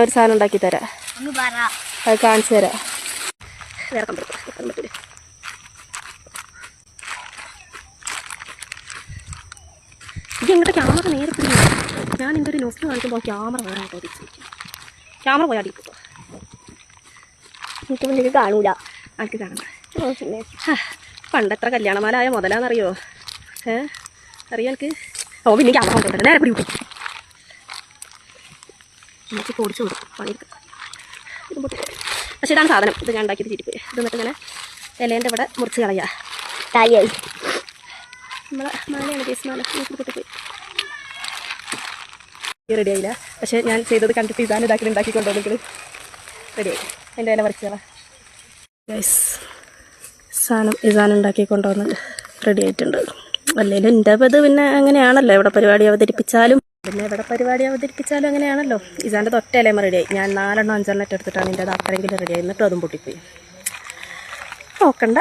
ഒരു സാധനം ഉണ്ടാക്കി തരാം. അത് കാണിച്ചു തരാം. വേറെ പറ്റില്ല. ഇത് എങ്ങോട്ട് ക്യാമറ നേരെ പിടിക്കും. ഞാൻ എൻ്റെ ഒരു ന്യൂസ് കാണിക്കുമ്പോൾ ക്യാമറ വേറെ ആട്ടോ തിരിച്ചു. ക്യാമറ പോയാൽ അടിക്കും. എനിക്ക് മുന്നിൽ കാണൂല. ആൾക്ക് കാണണ്ട. പിന്നെ പണ്ടെത്ര കല്യാണമാലായ മുതലാന്നറിയോ? അറിയാം എനിക്ക്. ഓ പിന്നെ ക്യാമറ കൊണ്ടുണ്ടല്ലോ നേരെ പിടിക്കും. എനിക്ക് പൊടിച്ചു കൊടുക്കും പണിയെടുക്കും. ഇത് പൊട്ടി. പക്ഷേ ഇതാണ് സാധനം. ഇത് ഞാൻ ഉണ്ടാക്കിയിട്ട് ചിരിപ്പോയി. ഇത് എന്നിട്ട് ഇങ്ങനെ ഇലേൻ്റെ ഇവിടെ മുറിച്ച് കളയാ. കാലിയായി നമ്മളെ മാലയാണ് കേസ് മാല. പൊട്ടിപ്പോയി. റെഡി ആയില്ല. പക്ഷേ ഞാൻ ചെയ്തത് കണ്ടിട്ട് ഇതാണ് ഇതാക്കി ഉണ്ടാക്കിക്കൊണ്ടുവന്നിട്ട് റെഡിയായി. എൻ്റെ ഇല പറിച്ചോളാം ഗൈസ്. സാധനം ഇസാൻ ഉണ്ടാക്കി കൊണ്ടുവന്നത് റെഡി ആയിട്ടുണ്ട്. അല്ലെങ്കിലും എൻ്റെ ഇത് പിന്നെ അങ്ങനെയാണല്ലോ. എവിടെ പരിപാടി അവതരിപ്പിച്ചാലും അങ്ങനെയാണല്ലോ. ഇസാൻ്റെ തൊറ്റ ഇലയും റെഡിയായി. ഞാൻ 4 5 എടുത്തിട്ടാണ് എൻ്റെ അത് അത്രയെങ്കിലും റെഡിയായി. എന്നിട്ടും അതും പൊട്ടിപ്പോയി. നോക്കണ്ട.